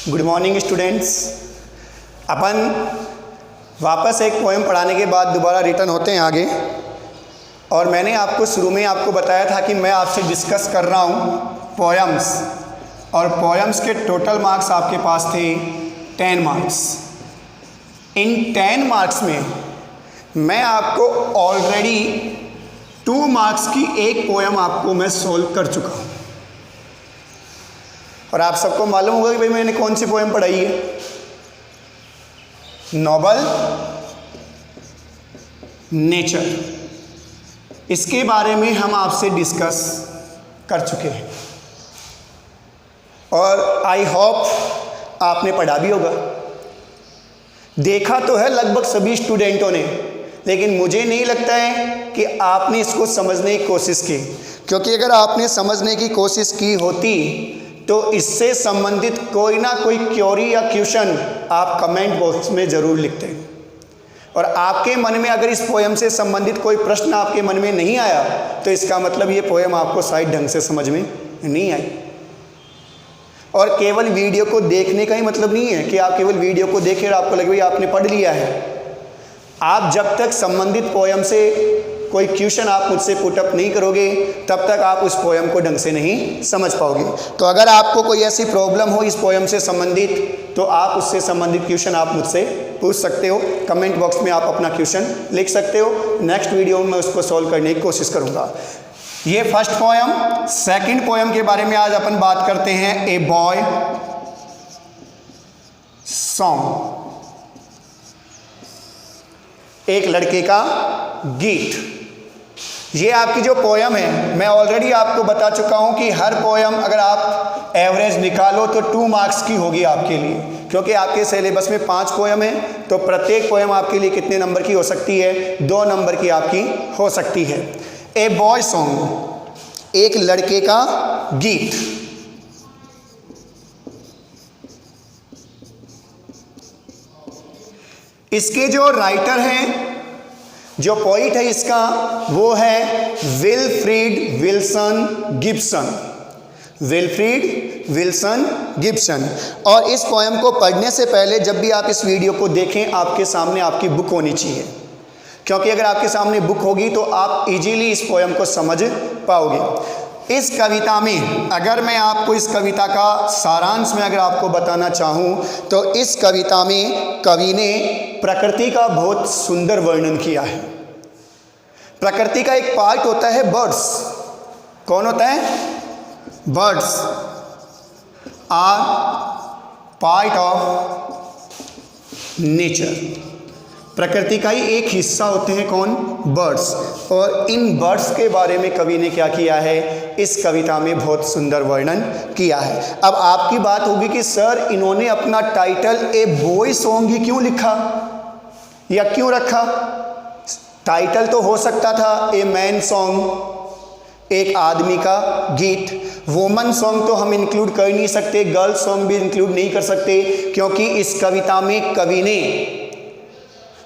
Good morning students. अपन वापस एक poem पढ़ाने के बाद दोबारा रिटर्न होते हैं आगे। और मैंने आपको शुरू में आपको बताया था कि मैं आपसे डिस्कस कर रहा हूँ पोएम्स, और पोएम्स के टोटल मार्क्स आपके पास थे 10 मार्क्स। इन 10 मार्क्स में मैं आपको ऑलरेडी 2 मार्क्स की एक पोएम आपको मैं सोल्व कर चुका हूँ। और आप सबको मालूम होगा कि भाई मैंने कौन सी पोएम पढ़ाई है। नोबल नेचर, इसके बारे में हम आपसे डिस्कस कर चुके हैं और आई होप आपने पढ़ा भी होगा। देखा तो है लगभग सभी स्टूडेंटों ने, लेकिन मुझे नहीं लगता है कि आपने इसको समझने की कोशिश की, क्योंकि अगर आपने समझने की कोशिश की होती तो इससे संबंधित कोई ना कोई क्वेरी या क्वेश्चन आप कमेंट बॉक्स में ज़रूर लिखते हैं। और आपके मन में अगर इस पोएम से संबंधित कोई प्रश्न आपके मन में नहीं आया तो इसका मतलब ये पोएम आपको शायद ढंग से समझ में नहीं आई। और केवल वीडियो को देखने का ही मतलब नहीं है कि आप केवल वीडियो को देखें और आपको लगे भाई आपने पढ़ लिया है। आप जब तक संबंधित पोएम से कोई क्वेश्चन आप मुझसे पुटअप नहीं करोगे तब तक आप उस पोएम को ढंग से नहीं समझ पाओगे। तो अगर आपको कोई ऐसी प्रॉब्लम हो इस पोएम से संबंधित तो आप उससे संबंधित क्वेश्चन आप मुझसे पूछ सकते हो। कमेंट बॉक्स में आप अपना क्वेश्चन लिख सकते हो। नेक्स्ट वीडियो में मैं उसको सॉल्व करने की कोशिश करूँगा। ये फर्स्ट पोएम। सेकंड पोएम के बारे में आज अपन बात करते हैं, ए बॉय सॉन्ग, एक लड़के का गीत। ये आपकी जो पोएम है, मैं ऑलरेडी आपको बता चुका हूं कि हर पोएम अगर आप एवरेज निकालो तो 2 मार्क्स की होगी आपके लिए, क्योंकि आपके सिलेबस में 5 पोएम है। तो प्रत्येक पोएम आपके लिए कितने नंबर की हो सकती है? 2 नंबर की आपकी हो सकती है। ए बॉय सॉन्ग, एक लड़के का गीत। इसके जो राइटर हैं, जो पोइट है इसका, वो है Wilfrid Wilson Gibson. Wilfrid Wilson Gibson. और इस पोएम को पढ़ने से पहले जब भी आप इस वीडियो को देखें आपके सामने आपकी बुक होनी चाहिए, क्योंकि अगर आपके सामने बुक होगी तो आप इजीली इस पोएम को समझ पाओगे। इस कविता में अगर मैं आपको इस कविता का सारांश में अगर आपको बताना चाहूँ तो इस कविता में कवि ने प्रकृति का बहुत सुंदर वर्णन किया है। प्रकृति का एक पार्ट होता है बर्ड्स। कौन होता है? Birds are part of nature. प्रकृति का ही एक हिस्सा होते हैं कौन? बर्ड्स। और इन बर्ड्स के बारे में कवि ने क्या किया है? इस कविता में बहुत सुंदर वर्णन किया है। अब आपकी बात होगी कि सर इन्होंने अपना टाइटल ए बॉय सॉन्ग ही क्यों लिखा या क्यों रखा? टाइटल तो हो सकता था ए मैन सॉन्ग, एक आदमी का गीत। वुमन सॉन्ग तो हम इंक्लूड कर नहीं सकते, गर्ल सॉन्ग भी इंक्लूड नहीं कर सकते, क्योंकि इस कविता में कवि ने,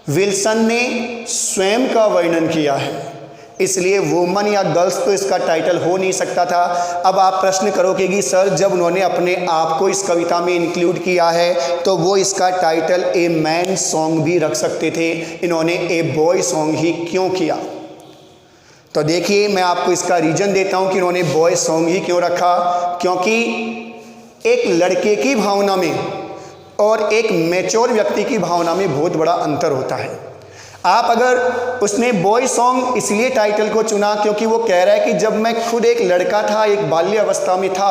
विल्सन ने स्वयं का वर्णन किया है, इसलिए वुमन या गर्ल्स तो इसका टाइटल हो नहीं सकता था। अब आप प्रश्न करोगे कि सर जब उन्होंने अपने आप को इस कविता में इंक्लूड किया है तो वो इसका टाइटल ए मैन सॉन्ग भी रख सकते थे, इन्होंने ए बॉय सॉन्ग ही क्यों किया? तो देखिए मैं आपको इसका रीजन देता हूं कि इन्होंने बॉय सॉन्ग ही क्यों रखा। क्योंकि एक लड़के की भावना में और एक मैच्योर व्यक्ति की भावना में बहुत बड़ा अंतर होता है। आप अगर उसने बॉय सॉन्ग इसलिए टाइटल को चुना क्योंकि वो कह रहा है कि जब मैं खुद एक लड़का था, एक बाल्य अवस्था में था,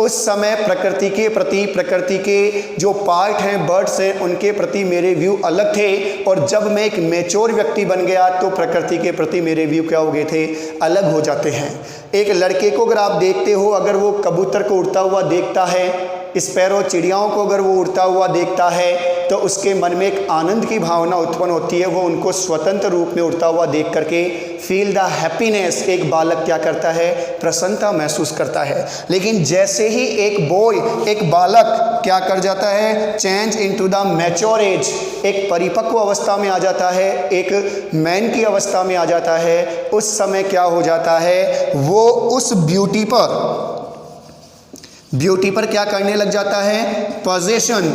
उस समय प्रकृति के प्रति, प्रकृति के जो पार्ट हैं, बर्ड्स हैं, उनके प्रति मेरे व्यू अलग थे। और जब मैं एक मैच्योर व्यक्ति बन गया तो प्रकृति के प्रति मेरे व्यू क्या हो गए थे? अलग हो जाते हैं। एक लड़के को अगर आप देखते हो, अगर वो कबूतर को उड़ता हुआ देखता है, स्पैरो चिड़ियाओं को अगर वो उड़ता हुआ देखता है तो उसके मन में एक आनंद की भावना उत्पन्न होती है। वो उनको स्वतंत्र रूप में उड़ता हुआ देख करके फील द हैप्पीनेस, एक बालक क्या करता है? प्रसन्नता महसूस करता है। लेकिन जैसे ही एक बॉय, एक बालक क्या कर जाता है? Change into the mature age, एक परिपक्व अवस्था में आ जाता है, एक मैन की अवस्था में आ जाता है, उस समय क्या हो जाता है? वो उस ब्यूटी पर ब्यूटी पर क्या करने लग जाता है? पोजेशन,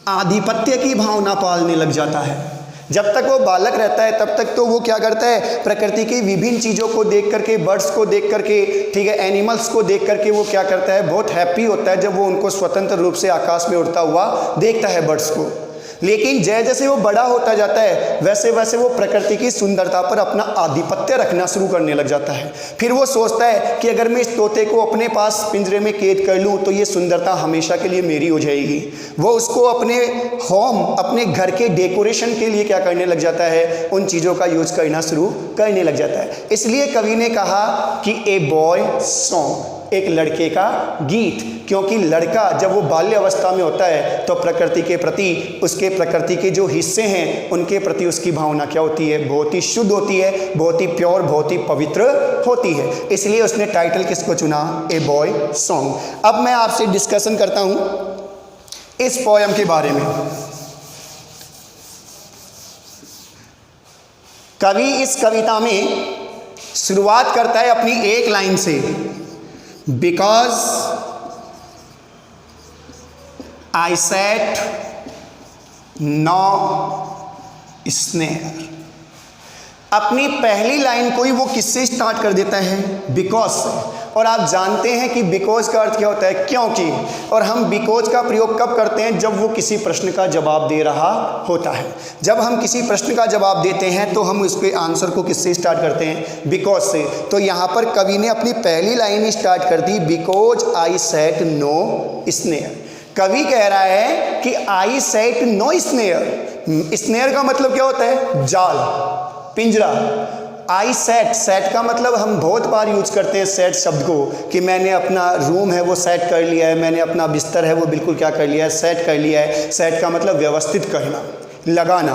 आधिपत्य की भावना पालने लग जाता है। जब तक वो बालक रहता है तब तक तो वो क्या करता है? प्रकृति की विभिन्न चीज़ों को देख करके, बर्ड्स को देख करके, ठीक है, एनिमल्स को देख करके वो क्या करता है? बहुत हैप्पी होता है जब वो उनको स्वतंत्र रूप से आकाश में उड़ता हुआ देखता है, बर्ड्स को। लेकिन जैसे जैसे वो बड़ा होता जाता है वैसे वैसे वो प्रकृति की सुंदरता पर अपना आधिपत्य रखना शुरू करने लग जाता है। फिर वो सोचता है कि अगर मैं इस तोते को अपने पास पिंजरे में कैद कर लूँ तो ये सुंदरता हमेशा के लिए मेरी हो जाएगी। वो उसको अपने होम, अपने घर के डेकोरेशन के लिए क्या करने लग जाता है? उन चीज़ों का यूज करना शुरू करने लग जाता है। इसलिए कवि ने कहा कि ए बॉय सॉन्ग, एक लड़के का गीत, क्योंकि लड़का जब वो बाल्य अवस्था में होता है तो प्रकृति के प्रति, उसके प्रकृति के जो हिस्से हैं उनके प्रति उसकी भावना क्या होती है? बहुत ही शुद्ध होती है, बहुत ही प्योर, बहुत ही पवित्र होती है। इसलिए उसने टाइटल किसको चुना? A boy song. अब मैं आपसे डिस्कशन करता हूं इस पोयम के बारे में। कवि इस कविता में शुरुआत करता है अपनी एक लाइन से, because I set no snare. अपनी पहली लाइन को ही वो किससे स्टार्ट कर देता है? बिकॉज से। और आप जानते हैं कि बिकॉज का अर्थ क्या होता है? क्योंकि। और हम बिकॉज का प्रयोग कब करते हैं? जब वो किसी प्रश्न का जवाब दे रहा होता है। जब हम किसी प्रश्न का जवाब देते हैं तो हम उसके आंसर को किससे स्टार्ट करते हैं? बिकॉज से। तो यहाँ पर कवि ने अपनी पहली लाइन स्टार्ट कर दी, because I set no snare. कवि कह रहा है कि I set no snare. Snare का मतलब क्या होता है? जाल, पिंजरा। आई सेट, सेट का मतलब हम बहुत बार यूज करते हैं सेट शब्द को, कि मैंने अपना रूम है वो सेट कर लिया है, मैंने अपना बिस्तर है वो बिल्कुल क्या कर लिया है? सेट कर लिया है। सेट का मतलब व्यवस्थित करना, लगाना।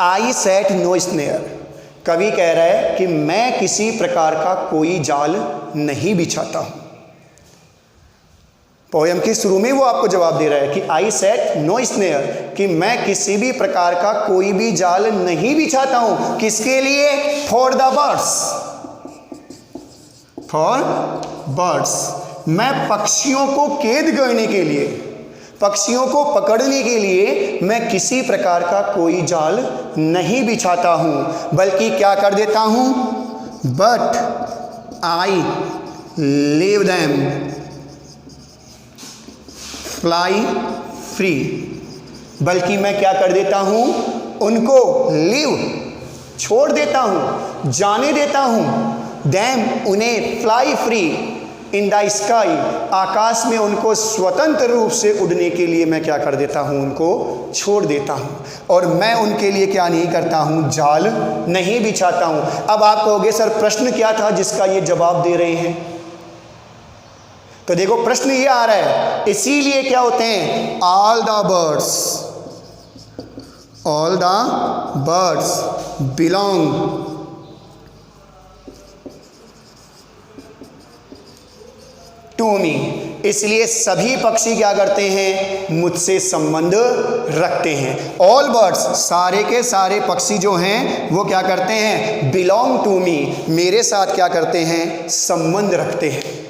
आई सेट नो स्नेयर। कवि कह रहा है कि मैं किसी प्रकार का कोई जाल नहीं बिछाता हूं। पोयम के शुरू में वो आपको जवाब दे रहा है कि आई सेट नो स्नेयर, कि मैं किसी भी प्रकार का कोई भी जाल नहीं बिछाता हूं। किसके लिए? For the birds, for birds. मैं पक्षियों को कैद करने के लिए, पक्षियों को पकड़ने के लिए मैं किसी प्रकार का कोई जाल नहीं बिछाता हूं, बल्कि क्या कर देता हूं? But I leave them fly free. बल्कि मैं क्या कर देता हूं? उनको लीव, छोड़ देता हूं, जाने देता हूं, देम, उन्हें, fly free in the sky, आकाश में उनको स्वतंत्र रूप से उड़ने के लिए मैं क्या कर देता हूं? उनको छोड़ देता हूं। और मैं उनके लिए क्या नहीं करता हूं? जाल नहीं बिछाता हूं। अब आप कहोगे सर प्रश्न क्या था जिसका ये जवाब दे रहे हैं? तो देखो प्रश्न ये आ रहा है, इसीलिए क्या होते हैं? All the birds belong to me. इसलिए सभी पक्षी क्या करते हैं? मुझसे संबंध रखते हैं। ऑल बर्ड्स, सारे के सारे पक्षी जो हैं वो क्या करते हैं? बिलोंग टू मी, मेरे साथ क्या करते हैं? संबंध रखते हैं।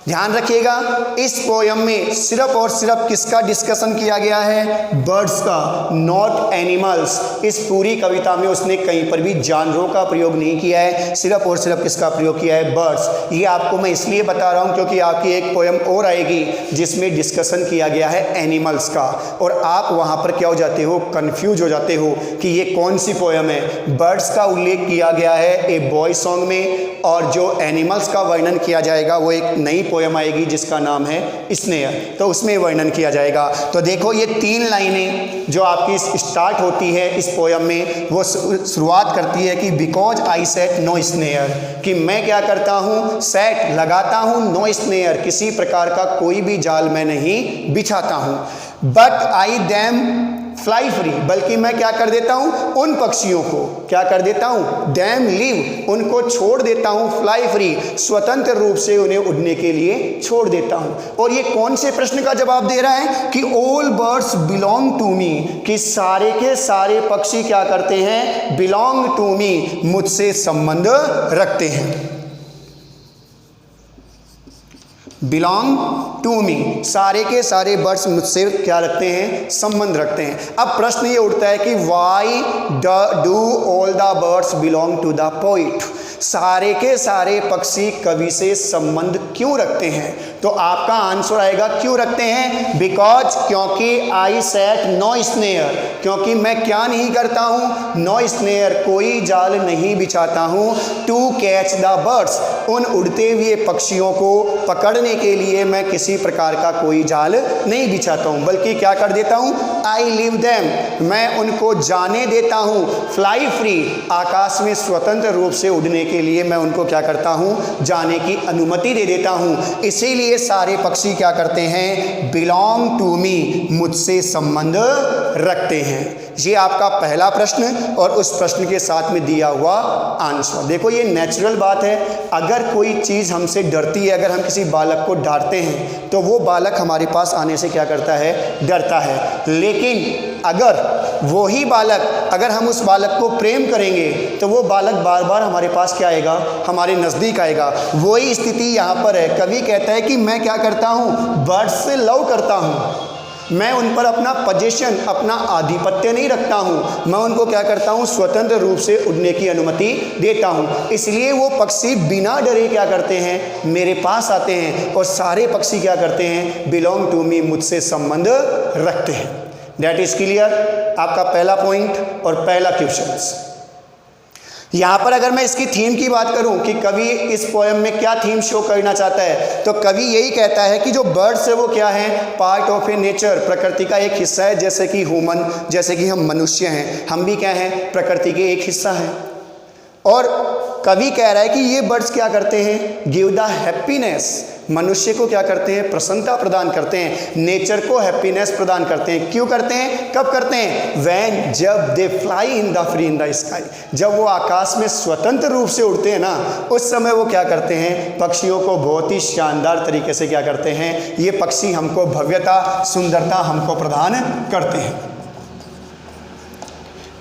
ध्यान रखिएगा, इस पोयम में सिर्फ और सिर्फ किसका डिस्कशन किया गया है? बर्ड्स का, नॉट एनिमल्स। इस पूरी कविता में उसने कहीं पर भी जानवरों का प्रयोग नहीं किया है, सिर्फ और सिर्फ किसका प्रयोग किया है? बर्ड्स। ये आपको मैं इसलिए बता रहा हूँ क्योंकि आपकी एक पोयम और आएगी जिसमें डिस्कशन किया गया है एनिमल्स का, और आप वहाँ पर क्या हो जाते हो? कन्फ्यूज हो जाते हो कि ये कौन सी पोयम है। बर्ड्स का उल्लेख किया गया है ए बॉय सॉन्ग में, और जो एनिमल्स का वर्णन किया जाएगा वो एक नई पोयम आएगी जिसका नाम है स्नेयर, तो उसमें वर्णन किया जाएगा। तो देखो ये तीन लाइनें जो आपकी स्टार्ट होती है इस पोयम में, वो शुरुआत करती है कि because I set no snare, कि मैं क्या करता हूँ? सेट, लगाता हूँ, नो स्नेयर, किसी प्रकार का कोई भी जाल मैं नहीं बिछाता हूँ। But I them fly free, बल्कि मैं क्या कर देता हूं? उन पक्षियों को क्या कर देता हूं? डैम लीव, उनको छोड़ देता हूं, फ्लाई फ्री, स्वतंत्र रूप से उन्हें उड़ने के लिए छोड़ देता हूं। और ये कौन से प्रश्न का जवाब दे रहा है? कि all birds belong to me, कि सारे के सारे पक्षी क्या करते हैं? बिलोंग टू मी, मुझसे संबंध रखते हैं। बिलोंग टू मी, सारे के सारे बर्ड्स मुझसे क्या रखते हैं, संबंध रखते हैं। अब प्रश्न ये उठता है कि why do all the birds belong to the poet, सारे के सारे पक्षी कवि से संबंध क्यों रखते हैं? तो आपका आंसर आएगा क्यों रखते हैं, बिकॉज, क्योंकि आई सेट नो स्नेयर, क्योंकि मैं क्या नहीं करता हूं, नो स्नेयर, कोई जाल नहीं बिछाता हूं, टू कैच द बर्ड्स, उन उड़ते हुए पक्षियों को पकड़ने के लिए मैं किसी प्रकार का कोई जाल नहीं बिछाता हूं, बल्कि क्या कर देता हूं, आई लीव देम, मैं उनको जाने देता हूं, फ्लाई फ्री, आकाश में स्वतंत्र रूप से उड़ने के लिए मैं उनको क्या करता हूं, जाने की अनुमति दे देता हूं। इसीलिए सारे पक्षी क्या करते हैं, बिलोंग टू मी, मुझसे संबंध रखते हैं। ये आपका पहला प्रश्न और उस प्रश्न के साथ में दिया हुआ आंसर। देखो ये नेचुरल बात है, अगर कोई चीज़ हमसे डरती है, अगर हम किसी बालक को डांटते हैं तो वो बालक हमारे पास आने से क्या करता है, डरता है। लेकिन अगर वही बालक, अगर हम उस बालक को प्रेम करेंगे तो वो बालक बार बार हमारे पास क्या आएगा, हमारे नज़दीक आएगा। वही स्थिति यहाँ पर है। कवि कहता है कि मैं क्या करता हूँ, बर्ड्स से लव करता हूँ, मैं उन पर अपना पोजीशन, अपना आधिपत्य नहीं रखता हूं, मैं उनको क्या करता हूं, स्वतंत्र रूप से उड़ने की अनुमति देता हूं। इसलिए वो पक्षी बिना डरे क्या करते हैं, मेरे पास आते हैं, और सारे पक्षी क्या करते हैं, बिलोंग टू मी, मुझसे संबंध रखते हैं। दैट इज क्लियर, आपका पहला पॉइंट और पहला क्वेश्चन। यहाँ पर अगर मैं इसकी थीम की बात करूँ कि कवि इस पोएम में क्या थीम शो करना चाहता है, तो कवि यही कहता है कि जो बर्ड्स है वो क्या है, पार्ट ऑफ ए नेचर, प्रकृति का एक हिस्सा है, जैसे कि ह्यूमन, जैसे कि हम मनुष्य हैं, हम भी क्या हैं, प्रकृति के एक हिस्सा हैं। और कवि कह रहा है कि ये बर्ड्स क्या करते हैं, गिव द हैप्पीनेस, मनुष्य को क्या करते हैं, प्रसन्नता प्रदान करते हैं, नेचर को हैप्पीनेस प्रदान करते हैं। क्यों करते हैं, कब करते हैं, व्हेन, जब they fly in the free in the sky, जब वो आकाश में स्वतंत्र रूप से उड़ते हैं ना, उस समय वो क्या करते हैं, पक्षियों को बहुत ही शानदार तरीके से क्या करते हैं, ये पक्षी हमको भव्यता, सुंदरता हमको प्रदान करते हैं।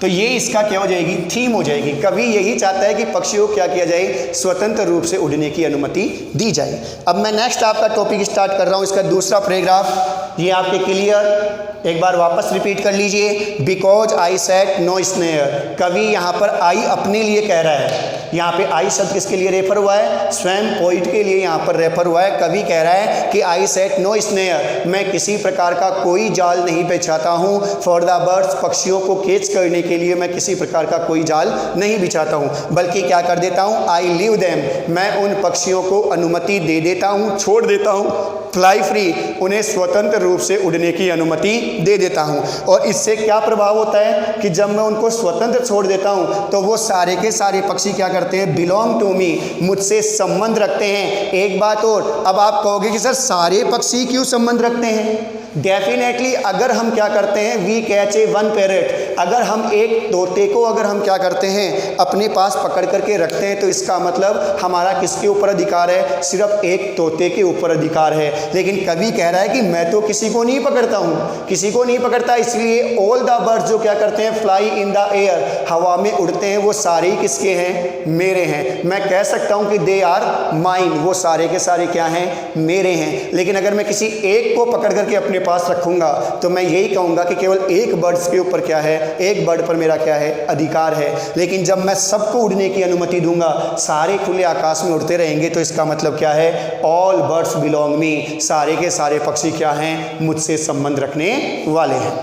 तो ये इसका क्या हो जाएगी, थीम हो जाएगी। कवि यही चाहता है कि पक्षियों को क्या किया जाए, स्वतंत्र रूप से उड़ने की अनुमति दी जाए। अब मैं नेक्स्ट आपका टॉपिक स्टार्ट कर रहा हूँ, इसका दूसरा पैराग्राफ, ये आपके क्लियर, एक बार वापस रिपीट कर लीजिए। Because I set no snare, कवि यहाँ पर आई अपने लिए कह रहा है, यहाँ पे आई शब्द किसके लिए रेफर हुआ है, स्वयं पोइट के लिए यहाँ पर रेफर हुआ है। कवि कह रहा है कि आई सेट नो स्नेयर, मैं किसी प्रकार का कोई जाल नहीं बिछाता हूँ, फॉर द बर्ड्स, पक्षियों को कैच करने के लिए मैं किसी प्रकार का कोई जाल नहीं बिछाता हूँ, बल्कि क्या कर देता हूँ, आई लीव देम, मैं उन पक्षियों को अनुमति दे देता हूँ, छोड़ देता हूँ, फ्लाई फ्री, उन्हें स्वतंत्र रूप से उड़ने की अनुमति दे देता हूं। और इससे क्या प्रभाव होता है कि जब मैं उनको स्वतंत्र छोड़ देता हूं तो वो सारे के सारे पक्षी क्या करते हैं, बिलोंग टू मी, मुझसे संबंध रखते हैं। एक बात और, अब आप कहोगे कि सर सारे पक्षी क्यों संबंध रखते हैं, डेफिनेटली अगर हम क्या करते हैं, we catch a one parrot, अगर हम एक तोते को अगर हम क्या करते हैं, अपने पास पकड़ करके रखते हैं, तो इसका मतलब हमारा किसके ऊपर अधिकार है, सिर्फ एक तोते के ऊपर अधिकार है। लेकिन कवि कह रहा है कि मैं तो किसी को नहीं पकड़ता हूँ, किसी को नहीं पकड़ता, इसलिए ऑल द बर्ड्स जो क्या करते हैं, फ्लाई इन द एयर, हवा में उड़ते हैं, वो सारे ही किसके हैं, मेरे हैं। मैं कह सकता हूँ कि दे आर माइन, वो सारे के सारे क्या हैं, मेरे हैं। लेकिन अगर मैं किसी एक को पकड़ करके अपने पास रखूंगा तो मैं यही कहूंगा कि केवल एक बर्ड्स के ऊपर क्या है, एक बर्ड पर मेरा क्या है, अधिकार है। लेकिन जब मैं सबको उड़ने की अनुमति दूंगा, सारे खुले आकाश में उड़ते रहेंगे, तो इसका मतलब क्या है, ऑल बर्ड्स बिलोंग मी, सारे के सारे पक्षी क्या हैं, मुझसे संबंध रखने वाले हैं।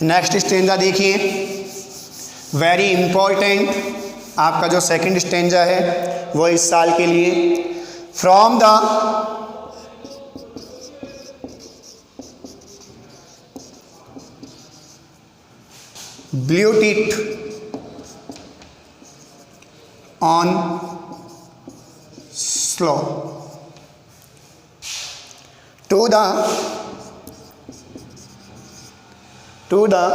नेक्स्ट स्टेंजा देखिए, वेरी इंपॉर्टेंट, आपका जो सेकंड स्टेंजा है वो इस साल के लिए, from the blue tit on slow to the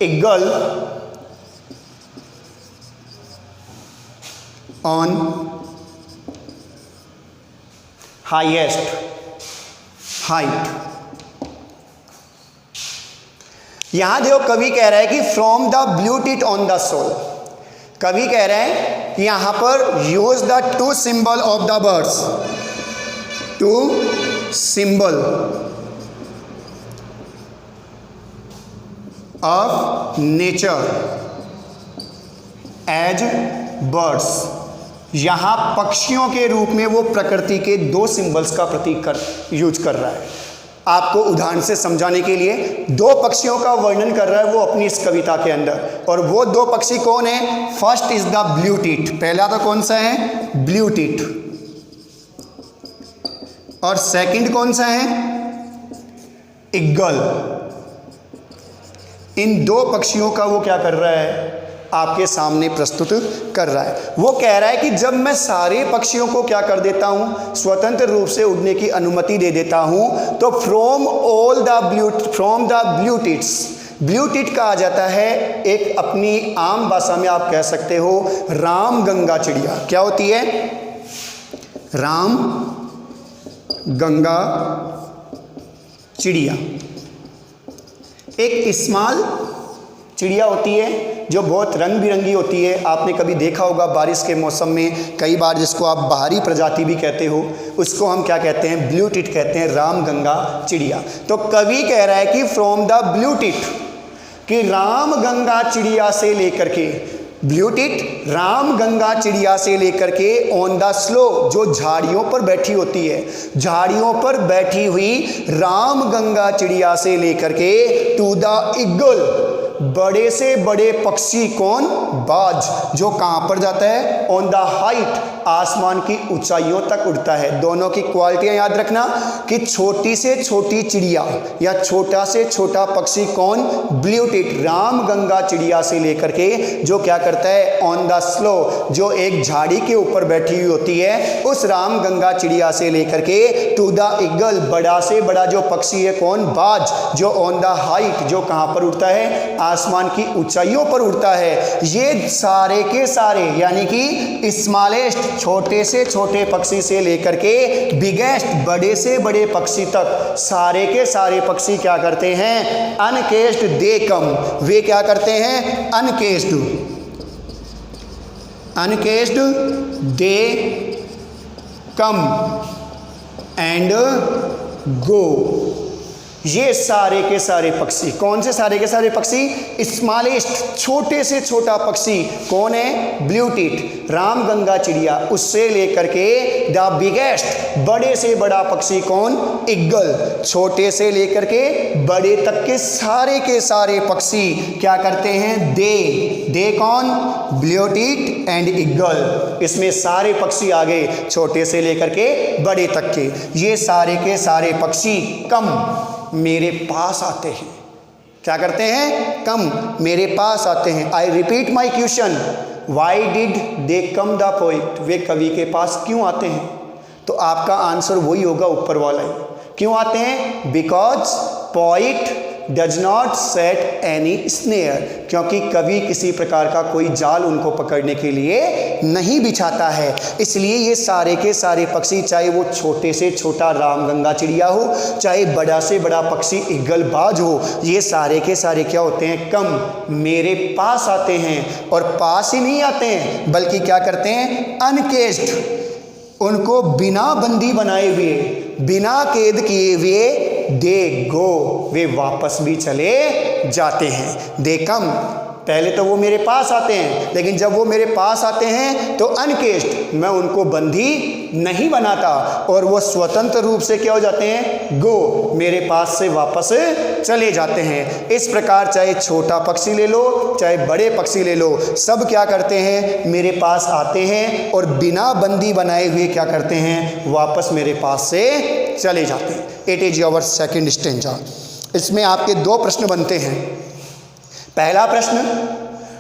eagle on highest height। यहां देखो कवि कह रहा है कि from the blue tit on the sloe, कवि कह रहे हैं कि यहां पर use the to symbol of the birds, to symbol of nature as birds. यहां पक्षियों के रूप में वो प्रकृति के दो सिंबल्स का प्रतीक यूज कर रहा है। आपको उदाहरण से समझाने के लिए दो पक्षियों का वर्णन कर रहा है वो अपनी इस कविता के अंदर। और वो दो पक्षी कौन है? First is the blue tit, पहला तो कौन सा है? Blue tit. और सेकंड कौन सा है? ईगल। इन दो पक्षियों का वो क्या कर रहा है? आपके सामने प्रस्तुत कर रहा है। वो कह रहा है कि जब मैं सारे पक्षियों को क्या कर देता हूं, स्वतंत्र रूप से उड़ने की अनुमति दे देता हूं, तो from the blue tits, blue tit का आ जाता है एक अपनी आम भाषा में आप कह सकते हो राम गंगा चिड़िया। क्या होती है? राम गंगा चिड़िया। एक स्मॉल चिड़िया होती है जो बहुत रंग बिरंगी होती है। आपने कभी देखा होगा बारिश के मौसम में कई बार, जिसको आप बाहरी प्रजाति भी कहते हो, उसको हम क्या कहते हैं? ब्लू टिट कहते हैं, राम गंगा चिड़िया। तो कवि कह रहा है कि फ्रॉम द ब्लू टिट, कि राम गंगा चिड़िया से लेकर के, ब्लू टिट राम गंगा चिड़िया से लेकर के ऑन द स्लो, जो झाड़ियों पर बैठी होती है, झाड़ियों पर बैठी हुई राम गंगा चिड़िया से लेकर के टू द ईगल, बड़े से बड़े पक्षी कौन? बाज, जो कहां पर जाता है? ऑन द हाइट, आसमान की ऊंचाइयों तक उड़ता है। दोनों की क्वालिटियां याद रखना कि छोटी से छोटी चिड़िया या छोटा से छोटा पक्षी कौन? ब्लू टिट राम गंगा चिड़िया से लेकर के जो क्या करता है? ऑन द स्लो, जो एक झाड़ी के ऊपर बैठी हुई होती है, उस राम गंगा चिड़िया से लेकर के टू द ईगल, बड़ा से बड़ा जो पक्षी है कौन? बाज, जो ऑन द हाइट, जो कहां पर उड़ता है? आसमान की ऊंचाइयों पर उड़ता है। ये सारे के सारे यानी कि स्मॉलेस्ट, छोटे से छोटे पक्षी से लेकर के बिगेस्ट, बड़े से बड़े पक्षी तक, सारे के सारे पक्षी क्या करते हैं? अनकेस्ड दे कम, वे क्या करते हैं? अनकेस्ड, अनकेस्ड दे कम एंड गो। ये सारे के सारे पक्षी, कौन से सारे के सारे पक्षी? स्मॉलेस्ट, छोटे से छोटा पक्षी कौन है? ब्लू टिट राम गंगा चिड़िया, उससे लेकर के द बिगेस्ट, बड़े से बड़ा पक्षी कौन? ईगल। छोटे से लेकर के बड़े तक के सारे पक्षी क्या करते हैं? दे कौन? Blue tit and eagle. इसमें सारे पक्षी आ गए, छोटे से लेकर के बड़े तक के। ये सारे के सारे पक्षी कम, मेरे पास आते हैं। क्या करते हैं? कम, मेरे पास आते हैं। I repeat my question, why did they come the poet, वे कवि के पास क्यों आते हैं? तो आपका आंसर वही होगा ऊपर वाला ही। क्यों आते हैं? Because poet does not set any snare, क्योंकि कवि किसी प्रकार का कोई जाल उनको पकड़ने के लिए नहीं बिछाता है। इसलिए ये सारे के सारे पक्षी, चाहे वो छोटे से छोटा राम गंगा चिड़िया हो, चाहे बड़ा से बड़ा पक्षी ईगल बाज हो, ये सारे के सारे क्या होते हैं? कम, मेरे पास आते हैं। और पास ही नहीं आते हैं बल्कि क्या करते हैं? अनकेस्ड, उनको बिना बंदी बनाए हुए, बिना कैद किए हुए दे गो, वे वापस भी चले जाते हैं। दे कम, पहले तो वो मेरे पास आते हैं, लेकिन जब वो मेरे पास आते हैं तो अनकेस्ड, मैं उनको बंदी नहीं बनाता और वो स्वतंत्र रूप से क्या हो जाते हैं? गो, मेरे पास से वापस चले जाते हैं। इस प्रकार चाहे छोटा पक्षी ले लो, चाहे बड़े पक्षी ले लो, सब क्या करते हैं? मेरे पास आते हैं और बिना बंदी बनाए हुए क्या करते हैं? वापस मेरे पास से चले जाते हैं। It is your second stanza. इसमें आपके दो प्रश्न बनते हैं। पहला प्रश्न,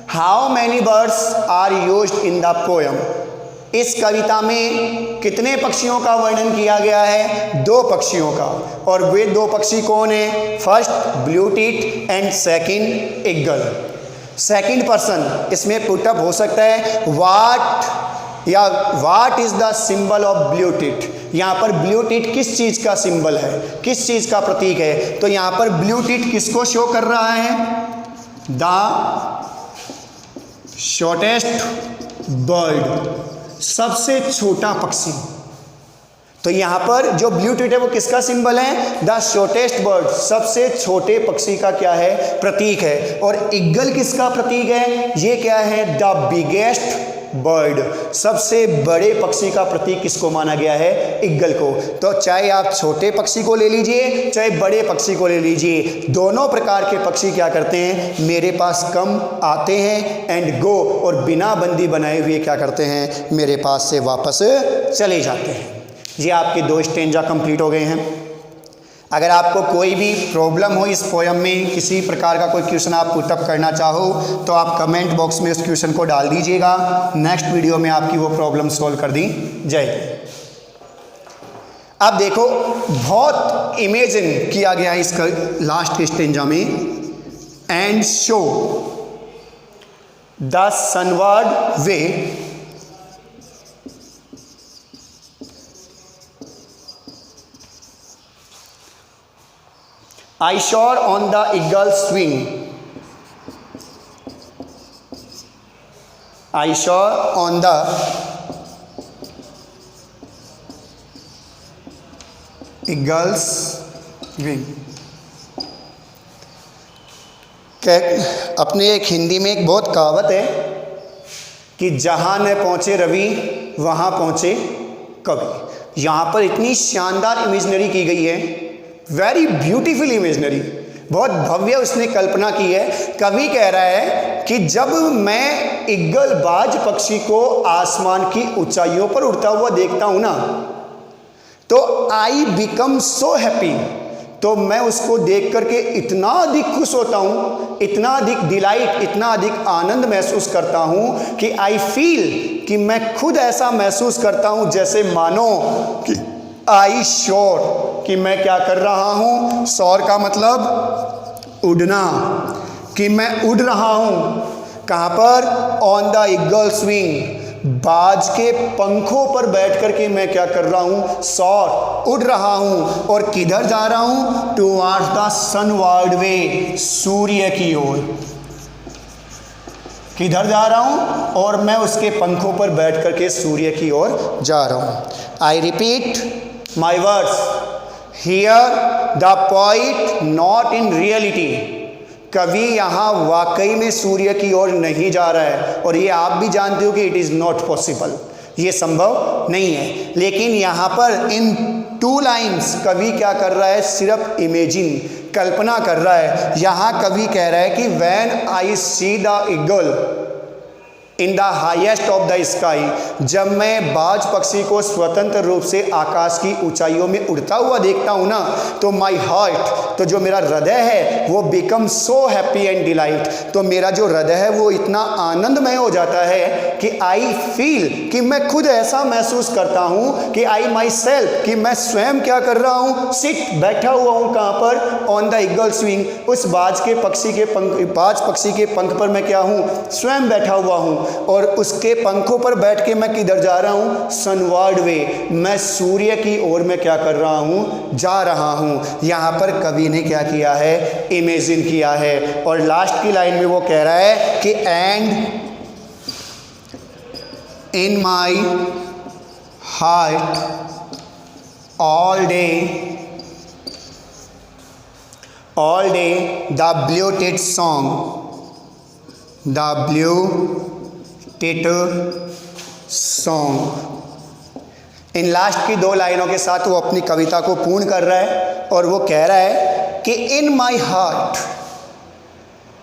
how many birds are used in the poem. इस कविता में कितने पक्षियों का वर्णन किया गया है? दो पक्षियों का। और वे दो पक्षी कौन है? First blue tit and second eagle. Second person इसमें पुटअप हो सकता है what is the symbol of blue tit. यहाँ पर ब्लू टिट किस चीज का सिंबल है, किस चीज का प्रतीक है? तो यहाँ पर ब्लू टिट किसको शो कर रहा है? द शॉर्टेस्ट बर्ड, सबसे छोटा पक्षी। तो यहाँ पर जो ब्लू टिट है वो किसका सिंबल है? द शॉर्टेस्ट बर्ड, सबसे छोटे पक्षी का क्या है? प्रतीक है। और ईगल किसका प्रतीक है? ये क्या है? द बिगेस्ट बर्ड, सबसे बड़े पक्षी का प्रतीक किसको माना गया है? ईगल को। तो चाहे आप छोटे पक्षी को ले लीजिए चाहे बड़े पक्षी को ले लीजिए, दोनों प्रकार के पक्षी क्या करते हैं? मेरे पास कम आते हैं एंड गो, और बिना बंदी बनाए हुए क्या करते हैं? मेरे पास से वापस चले जाते हैं। ये आपके 2 स्टेंजा कंप्लीट हो गए हैं। अगर आपको कोई भी प्रॉब्लम हो इस पोयम में, किसी प्रकार का कोई क्वेश्चन आप पुटअप करना चाहो तो आप कमेंट बॉक्स में उस क्वेश्चन को डाल दीजिएगा। नेक्स्ट वीडियो में आपकी वो प्रॉब्लम सॉल्व कर दी जाएगी। अब देखो, बहुत इमेजिन किया गया है इसका लास्ट स्टेंजा में, and show the sunward way I shore on the eagle's wing. I shore on the eagle's wing. अपने एक हिंदी में एक बहुत कहावत है कि जहाँ न पहुँचे रवि वहाँ पहुँचे कवि। यहाँ पर इतनी शानदार इमेजनरी की गई है, वेरी ब्यूटीफुल इमेजनरी, बहुत भव्य उसने कल्पना की है। कवि कह रहा है कि जब मैं ईगल बाज पक्षी को आसमान की ऊंचाइयों पर उड़ता हुआ देखता हूं ना, तो आई बिकम सो हैप्पी, तो मैं उसको देख करके इतना अधिक खुश होता हूं, इतना अधिक डिलाइट, इतना अधिक आनंद महसूस करता हूं कि आई फील, कि मैं खुद ऐसा महसूस करता हूं जैसे मानो कि आई श्योर, कि मैं क्या कर रहा हूं? सौर का मतलब उड़ना, कि मैं उड़ रहा हूं। कहां पर? ऑन द ईगल्स विंग, बाज के पंखों पर बैठ करके मैं क्या कर रहा हूं? सौर, उड़ रहा हूं। और किधर जा रहा हूं? टुवर्ड्स द सनवर्ड वे, सूर्य की ओर। किधर जा रहा हूं? और मैं उसके पंखों पर बैठ करके सूर्य की ओर जा रहा हूं। I repeat my words, here the poet not in reality, कवि यहाँ वाकई में सूर्य की ओर नहीं जा रहा है, और ये आप भी जानते हो कि इट इज़ नॉट पॉसिबल, ये संभव नहीं है। लेकिन यहाँ पर इन 2 लाइन्स कवि क्या कर रहा है? सिर्फ इमेजिन, कल्पना कर रहा है। यहाँ कवि कह रहा है कि when I see the eagle in the highest of the sky, जब मैं बाज पक्षी को स्वतंत्र रूप से आकाश की ऊंचाइयों में उड़ता हुआ देखता हूं ना, तो माई हार्ट, तो जो मेरा हृदय है वो become so happy and delight, तो मेरा जो हृदय है वो इतना आनंदमय हो जाता है कि आई फील, कि मैं खुद ऐसा महसूस करता हूं कि आई माई सेल्फ, कि मैं स्वयं क्या कर रहा हूं? सिट, बैठा हुआ हूं। कहां पर? ऑन द ईगल्स विंग, उस बाज पक्षी के पंख पर मैं क्या हूं? स्वयं बैठा हुआ हूं। और उसके पंखों पर बैठ के मैं किधर जा रहा हूं? सनवर्ड वे, मैं सूर्य की ओर में क्या कर रहा हूं? जा रहा हूं। यहां पर कवि ने क्या किया है? इमेजिन किया है। और लास्ट की लाइन में वो कह रहा है कि and in my heart all day the blue tit song. In last की 2 लाइनों के साथ वो अपनी कविता को पूर्ण कर रहा है, और वो कह रहा है कि इन माई हार्ट,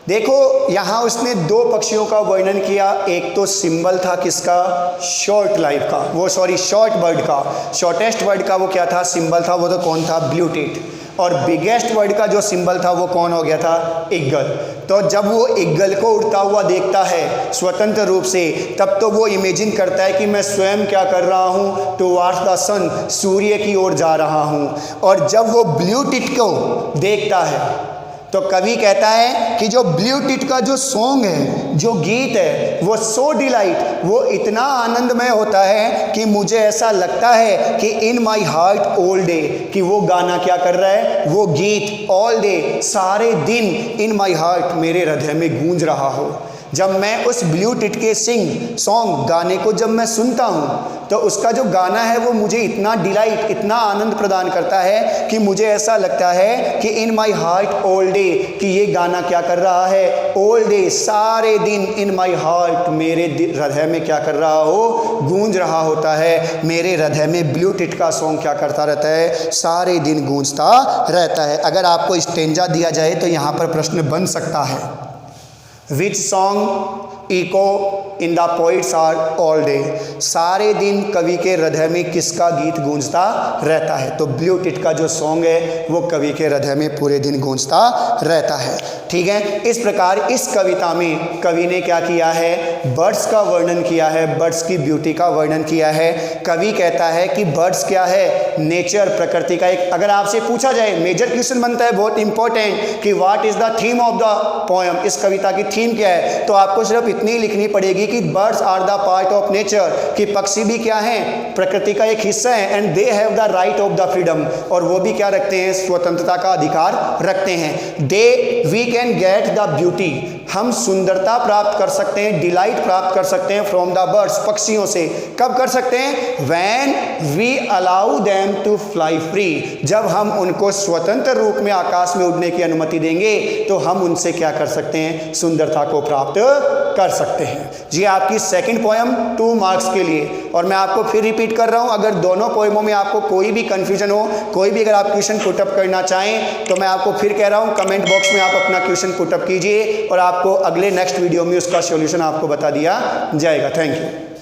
देखो यहाँ उसने 2 पक्षियों का वर्णन किया। एक तो सिंबल था किसका? शॉर्ट लाइफ का, वो सॉरी शॉर्ट बर्ड का, शॉर्टेस्ट बर्ड का वो क्या था? सिंबल था। वो तो कौन था? Blue tit. और बिगेस्ट बर्ड का जो सिंबल था वो कौन हो गया था? ईगल। तो जब वो ईगल को उड़ता हुआ देखता है स्वतंत्र रूप से, तब तो वो इमेजिन करता है कि मैं स्वयं क्या कर रहा हूँ? टुवर्ड्स द सन, सूर्य की ओर जा रहा हूँ। और जब वो ब्लू टिट को देखता है तो कवि कहता है कि जो ब्लू टिट का जो सॉन्ग है, जो गीत है, वो सो डिलाइट, वो इतना आनंदमय होता है कि मुझे ऐसा लगता है कि इन माई हार्ट ऑल डे, कि वो गाना क्या कर रहा है? वो गीत ऑल डे, सारे दिन, इन माई हार्ट, मेरे हृदय में गूंज रहा हो। जब मैं उस ब्लू टिट के सिंग सॉन्ग गाने को जब मैं सुनता हूँ तो उसका जो गाना है वो मुझे इतना डिलाइट, इतना आनंद प्रदान करता है कि मुझे ऐसा लगता है कि इन माई हार्ट ऑल डे, कि ये गाना क्या कर रहा है, ऑल डे, सारे दिन, इन माई हार्ट, मेरे हृदय में क्या कर रहा हो, गूंज रहा होता है। मेरे हृदय में ब्लू टिट का सॉन्ग क्या करता रहता है, सारे दिन गूंजता रहता है। अगर आपको स्टेंजा दिया जाए तो यहाँ पर प्रश्न बन सकता है, which song echo in the poet's are all day, सारे दिन कवि के हृदय में किसका गीत गूंजता रहता है। तो ब्लू टिट का जो सॉन्ग है वो कवि के हृदय में पूरे दिन गूंजता रहता है। ठीक है, इस प्रकार इस कविता में कवि ने क्या किया है, बर्ड्स का वर्णन किया है, बर्ड्स की ब्यूटी का वर्णन किया है। कवि कहता है कि बर्ड्स क्या है, नेचर, प्रकृति का एक, अगर आपसे पूछा जाए, मेजर क्वेश्चन बनता है बहुत इंपॉर्टेंट, कि what is the theme of the poem, इस कविता की थीम क्या है, तो आपको सिर्फ इतनी लिखनी पड़ेगी कि birds are the part of nature, कि पक्षी भी क्या हैं, प्रकृति का एक हिस्सा है, and they have the right of the freedom, और वो भी क्या रखते हैं, स्वतंत्रता का अधिकार रखते हैं। They we can get the beauty, हम सुंदरता प्राप्त कर सकते हैं, डिलाइट प्राप्त कर सकते हैं फ्रॉम द बर्ड्स, पक्षियों से। कब कर सकते हैं, when we allow them to fly free, जब हम उनको स्वतंत्र रूप में आकाश में उड़ने की अनुमति देंगे तो हम उनसे क्या कर सकते हैं, सुंदरता को प्राप्त कर सकते हैं। जी, आपकी सेकंड पोएम 2 मार्क्स के लिए। और मैं आपको फिर रिपीट कर रहा हूं, अगर दोनों पोएमों में आपको कोई भी कंफ्यूजन हो, कोई भी अगर आप क्वेश्चन पुटअप करना चाहें, तो मैं आपको फिर कह रहा हूं, कमेंट बॉक्स में आप अपना क्वेश्चन पुटअप कीजिए और आपको अगले नेक्स्ट वीडियो में उसका सॉल्यूशन आपको बता दिया जाएगा। Thank you.